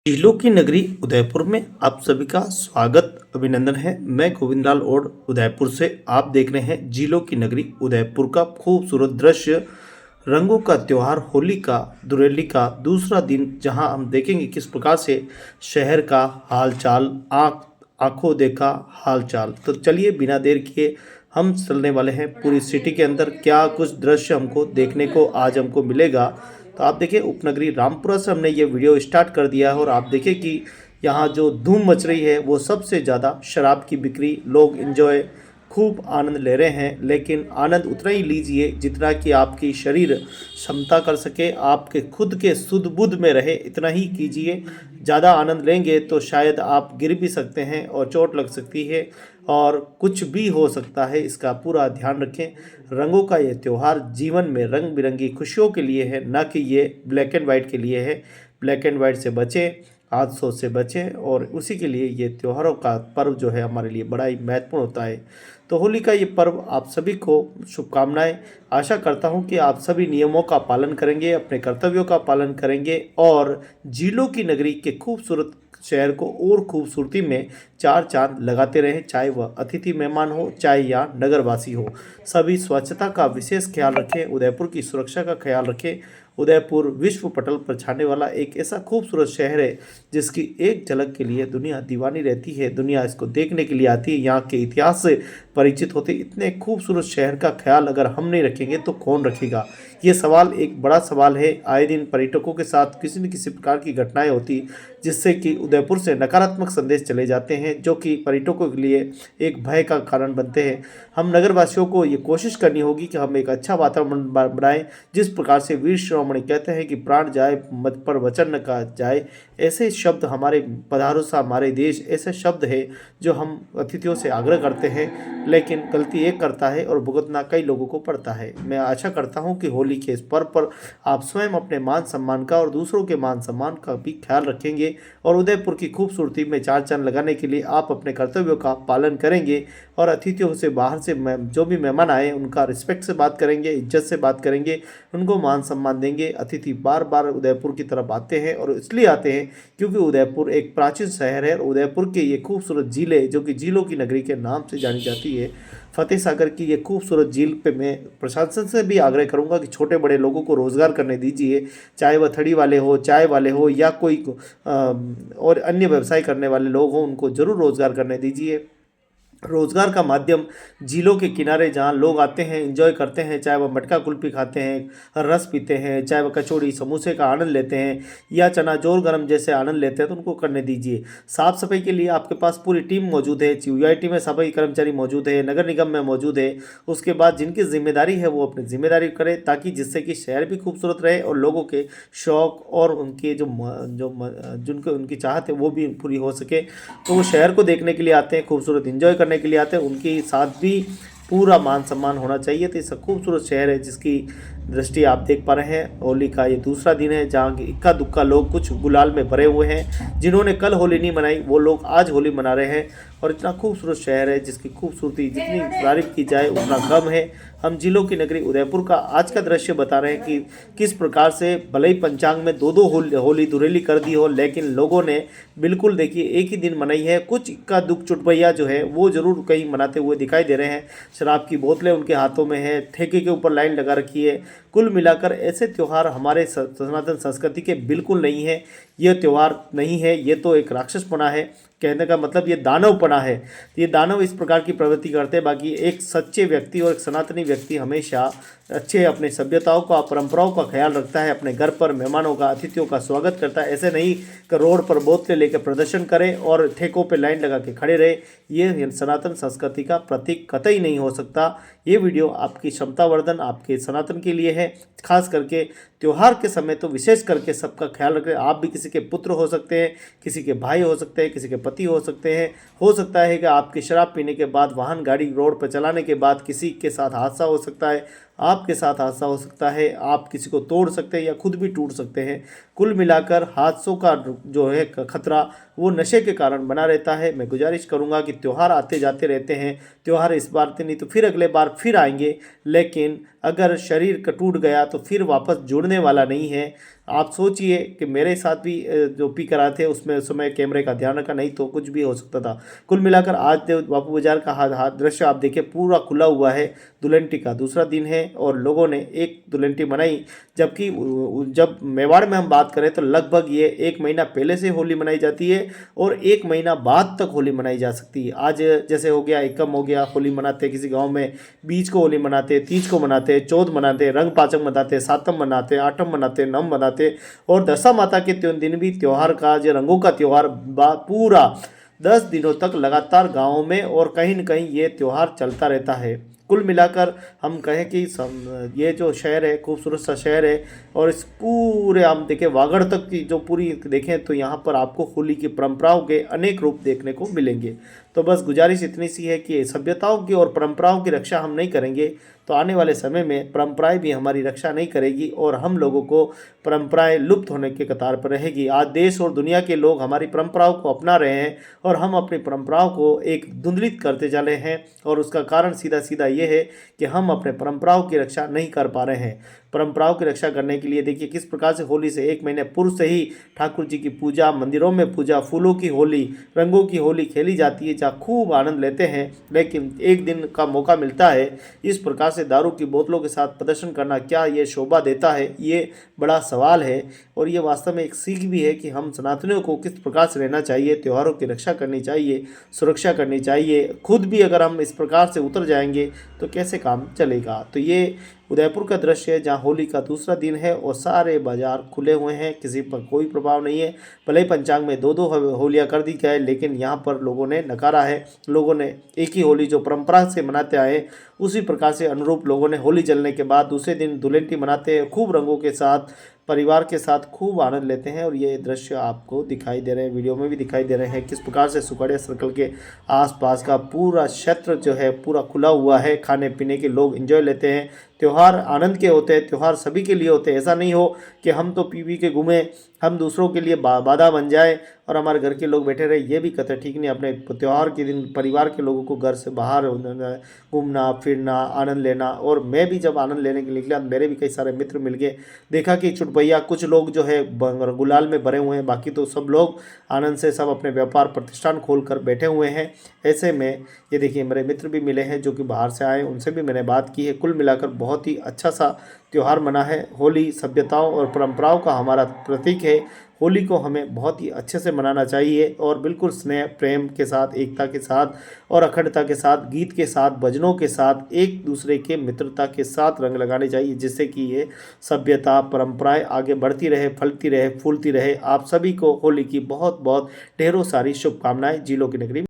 झीलों की नगरी उदयपुर में आप सभी का स्वागत अभिनंदन है। मैं गोविंदलाल ओड उदयपुर से। आप देख रहे हैं झीलों की नगरी उदयपुर का खूबसूरत दृश्य। रंगों का त्योहार होली का धुरेली का दूसरा दिन, जहां हम देखेंगे किस प्रकार से शहर का हालचाल आंखों देखा हालचाल। तो चलिए बिना देर किए हम चलने वाले हैं पूरी सिटी के अंदर। क्या कुछ दृश्य हमको देखने को आज हमको मिलेगा। तो आप देखिए उपनगरी रामपुरा से हमने ये वीडियो स्टार्ट कर दिया है और आप देखिए कि यहाँ जो धूम मच रही है वो सबसे ज़्यादा शराब की बिक्री। लोग इन्जॉय खूब आनंद ले रहे हैं, लेकिन आनंद उतना ही लीजिए जितना कि आपकी शरीर क्षमता कर सके, आपके खुद के सुध बुध में रहे, इतना ही कीजिए। ज़्यादा आनंद लेंगे तो शायद आप गिर भी सकते हैं और चोट लग सकती है और कुछ भी हो सकता है, इसका पूरा ध्यान रखें। रंगों का ये त्यौहार जीवन में रंग बिरंगी खुशियों के लिए है, ना कि ये ब्लैक एंड वाइट के लिए है। ब्लैक एंड वाइट से बचें, हादसों से बचें, और उसी के लिए ये त्योहारों का पर्व जो है हमारे लिए बड़ा ही महत्वपूर्ण होता है। तो होली का ये पर्व आप सभी को शुभकामनाएं। आशा करता हूँ कि आप सभी नियमों का पालन करेंगे, अपने कर्तव्यों का पालन करेंगे और झीलों की नगरी के खूबसूरत शहर को और खूबसूरती में चार चांद लगाते रहें, चाहे वह अतिथि मेहमान हो चाहे या नगरवासी हो। सभी स्वच्छता का विशेष ख्याल रखें, उदयपुर की सुरक्षा का ख्याल रखें। उदयपुर विश्व पटल पर छाने वाला एक ऐसा खूबसूरत शहर है जिसकी एक झलक के लिए दुनिया दीवानी रहती है। दुनिया इसको देखने के लिए आती है, यहाँ के इतिहास से परिचित होते। इतने खूबसूरत शहर का ख्याल अगर हम नहीं रखेंगे तो कौन रखेगा। ये सवाल एक बड़ा सवाल है। आए दिन पर्यटकों के साथ किसी न किसी प्रकार की घटनाएं होती जिससे कि उदयपुर से नकारात्मक संदेश चले जाते हैं, जो कि पर्यटकों के लिए एक भय का कारण बनते हैं। हम नगरवासियों को ये कोशिश करनी होगी कि हम एक अच्छा वातावरण बनाएं। जिस प्रकार से वीर शिरोमणि कहते हैं कि प्राण जाए मत पर वचन न कहा जाए, ऐसे शब्द हमारे पधारो सा हमारे देश ऐसे शब्द है जो हम अतिथियों से आग्रह करते हैं, लेकिन गलती एक करता है और भुगतना कई लोगों को पड़ता है। मैं आशा करता हूं कि होली के इस पर्व पर आप स्वयं अपने मान सम्मान का और दूसरों के मान सम्मान का भी ख्याल रखेंगे और उदयपुर की खूबसूरती में चार चांद लगाने के लिए आप अपने कर्तव्यों का पालन करेंगे और अतिथियों से बाहर से जो भी मेहमान आए उनका रिस्पेक्ट से बात करेंगे, इज्जत से बात करेंगे, उनको मान सम्मान देंगे। अतिथि बार बार उदयपुर की तरफ आते हैं और इसलिए आते हैं क्योंकि उदयपुर एक प्राचीन शहर है और उदयपुर के ये खूबसूरत झीलें, जो कि झीलों की नगरी के नाम से जानी जाती है, फतेह सागर की ये खूबसूरत झील पे मैं प्रशासन से भी आग्रह करूंगा कि छोटे बड़े लोगों को रोज़गार करने दीजिए, चाहे वह थड़ी वाले हो, चाय वाले हो या कोई और अन्य व्यवसाय करने वाले लोग हों, उनको ज़रूर रोज़गार करने दीजिए। रोजगार का माध्यम झीलों के किनारे जहाँ लोग आते हैं, एंजॉय करते हैं, चाहे वह मटका कुल्फी खाते हैं, रस पीते हैं, चाहे वह कचौड़ी समोसे का आनंद लेते हैं या चना जोर गरम जैसे आनंद लेते हैं, तो उनको करने दीजिए। साफ सफाई के लिए आपके पास पूरी टीम मौजूद है, यूआईटी में सफाई कर्मचारी मौजूद है, नगर निगम में मौजूद है। उसके बाद जिनकी जिम्मेदारी है वो अपनी जिम्मेदारी करें, ताकि जिससे कि शहर भी खूबसूरत रहे और लोगों के शौक और उनके जिनको उनकी चाहत है वो भी पूरी हो सके। तो वो शहर को देखने के लिए आते हैं, खूबसूरत एंजॉय करने के लिए आते हैं, उनके साथ भी पूरा मान सम्मान होना चाहिए। तो ये खूबसूरत शहर है जिसकी दृष्टि आप देख पा रहे हैं। होली का ये दूसरा दिन है जहाँ इक्का दुक्का लोग कुछ गुलाल में भरे हुए हैं। जिन्होंने कल होली नहीं मनाई वो लोग आज होली मना रहे हैं। और इतना खूबसूरत शहर है जिसकी खूबसूरती जितनी तारीफ की जाए उतना कम है। हम जिलों की नगरी उदयपुर का आज का दृश्य बता रहे हैं कि किस प्रकार से भले ही पंचांग में दो दो होली धुरेली कर दी हो, लेकिन लोगों ने बिल्कुल देखिए एक ही दिन मनाई है। कुछ इक्का दुख चुटभैया जो है वो जरूर कहीं मनाते हुए दिखाई दे रहे हैं। शराब की बोतलें उनके हाथों में है, ठेके के ऊपर लाइन लगा रखी है। कुल मिलाकर ऐसे त्यौहार हमारे सनातन संस्कृति के बिल्कुल नहीं है। ये त्यौहार नहीं है, ये तो एक राक्षसपना है। कहने का मतलब ये दानवपना है। ये दानव इस प्रकार की प्रवृत्ति करते हैं। बाकी एक सच्चे व्यक्ति और एक सनातनी व्यक्ति हमेशा अच्छे अपने सभ्यताओं का परंपराओं का ख्याल रखता है, अपने घर पर मेहमानों का अतिथियों का स्वागत करता है। ऐसे नहीं कि रोड पर बोतलें लेकर प्रदर्शन करे और ठेकों पे लाइन लगा के खड़े रहे। ये सनातन संस्कृति का प्रतीक कतई नहीं हो सकता। ये वीडियो आपकी क्षमतावर्धन आपके सनातन के लिए है। खास करके त्यौहार के समय तो विशेष करके सबका ख्याल रखें। आप भी किसी के पुत्र हो सकते हैं, किसी के भाई हो सकते हैं, किसी के पति हो सकते हैं। हो सकता है कि आपकी शराब पीने के बाद वाहन गाड़ी रोड पर चलाने के बाद किसी के साथ हादसा हो सकता है, आपके साथ हादसा हो सकता है, आप किसी को तोड़ सकते हैं या खुद भी टूट सकते हैं। कुल मिलाकर हादसों का जो है खतरा वो नशे के कारण बना रहता है। मैं गुजारिश करूंगा कि त्यौहार आते जाते रहते हैं, त्यौहार इस बार तो नहीं तो फिर अगले बार फिर आएंगे, लेकिन अगर शरीर टूट गया तो फिर वापस जुड़ने वाला नहीं है। आप सोचिए कि मेरे साथ भी जो पी कर आए थे उसमें उस समय कैमरे का ध्यान रखा, नहीं तो कुछ भी हो सकता था। कुल मिलाकर आज देव बापू बाजार का दृश्य आप देखिए, पूरा खुला हुआ है। दुल्हनटी का दूसरा दिन है और लोगों ने एक दुल्हनटी मनाई, जबकि जब मेवाड़ में हम बात करें तो लगभग ये 1 महीना पहले से होली मनाई जाती है और 1 महीना बाद तक होली मनाई जा सकती है। आज जैसे हो गया, एकम हो गया, होली मनाते किसी गांव में, बीज को होली मनाते, तीज को मनाते, चौथ मनाते, रंग पाचक मनाते, सातम मनाते, आठम मनाते, नवम मनाते और दशा माता के दिन भी त्यौहार का, जो रंगों का त्यौहार पूरा 10 दिनों तक लगातार गाँव में और कहीं न कहीं ये त्यौहार चलता रहता है। कुल मिलाकर हम कहें कि ये जो शहर है, खूबसूरत सा शहर है और इस पूरे हम देखें वागड़ तक की जो पूरी देखें तो यहाँ पर आपको होली की परंपराओं के अनेक रूप देखने को मिलेंगे। तो बस गुजारिश इतनी सी है कि सभ्यताओं की और परंपराओं की रक्षा हम नहीं करेंगे तो आने वाले समय में परंपराएं भी हमारी रक्षा नहीं करेगी और हम लोगों को परंपराएं लुप्त होने के कतार पर रहेगी। आज देश और दुनिया के लोग हमारी परंपराओं को अपना रहे हैं और हम अपनी परंपराओं को एक धुंधलित करते जा रहे हैं और उसका कारण सीधा सीधा ये है कि हम अपने परंपराओं की रक्षा नहीं कर पा रहे हैं। परंपराओं की रक्षा करने के लिए देखिए किस प्रकार से होली से 1 महीने पूर्व से ही ठाकुर जी की पूजा, मंदिरों में पूजा, फूलों की होली, रंगों की होली खेली जाती है, जहाँ खूब आनंद लेते हैं। लेकिन एक दिन का मौका मिलता है, इस प्रकार से दारू की बोतलों के साथ प्रदर्शन करना क्या ये शोभा देता है, ये बड़ा सवाल है। और ये वास्तव में एक सीख भी है कि हम सनातनियों को किस प्रकार से रहना चाहिए, त्योहारों की रक्षा करनी चाहिए, सुरक्षा करनी चाहिए। खुद भी अगर हम इस प्रकार से उतर जाएंगे तो कैसे काम चलेगा। तो ये उदयपुर का दृश्य है जहाँ होली का दूसरा दिन है और सारे बाजार खुले हुए हैं, किसी पर कोई प्रभाव नहीं है। भले ही पंचांग में 2-2 होलियाँ कर दी जाए, लेकिन यहाँ पर लोगों ने नकारा है। लोगों ने एक ही होली जो परंपरा से मनाते आए उसी प्रकार से अनुरूप लोगों ने होली जलने के बाद दूसरे दिन दुल्हनटी मनाते हैं, खूब रंगों के साथ, परिवार के साथ खूब आनंद लेते हैं। और ये दृश्य आपको दिखाई दे रहे हैं, वीडियो में भी दिखाई दे रहे हैं, किस प्रकार से सुखड़िया सर्कल के आसपास का पूरा क्षेत्र जो है पूरा खुला हुआ है। खाने पीने के लोग एंजॉय लेते हैं। त्यौहार आनंद के होते हैं, त्यौहार सभी के लिए होते हैं। ऐसा नहीं हो कि हम तो पी पी के घूमें, हम दूसरों के लिए बाधा बन जाए और हमारे घर के लोग बैठे रहे, ये भी कतई ठीक नहीं। अपने त्यौहार के दिन परिवार के लोगों को घर से बाहर घूमना फिरना, आनंद लेना। और मैं भी जब आनंद लेने के लिए निकला, मेरे भी कई सारे मित्र मिल गए, देखा कि चुटपैया कुछ लोग जो है गुलाल में भरे हुए हैं, बाकी तो सब लोग आनंद से सब अपने व्यापार प्रतिष्ठान खोल कर बैठे हुए हैं। ऐसे में ये देखिए मेरे मित्र भी मिले हैं जो कि बाहर से आए, उनसे भी मैंने बात की है। कुल मिलाकर बहुत ही अच्छा सा त्यौहार मना है। होली सभ्यताओं और परंपराओं का हमारा प्रतीक है। होली को हमें बहुत ही अच्छे से मनाना चाहिए और बिल्कुल स्नेह प्रेम के साथ, एकता के साथ और अखंडता के साथ, गीत के साथ, भजनों के साथ, एक दूसरे के मित्रता के साथ रंग लगाने चाहिए, जिससे कि ये सभ्यता परंपराएं आगे बढ़ती रहे, फलती रहे, फूलती रहे। आप सभी को होली की बहुत बहुत ढेरों सारी शुभकामनाएं। जिलों की नगरी।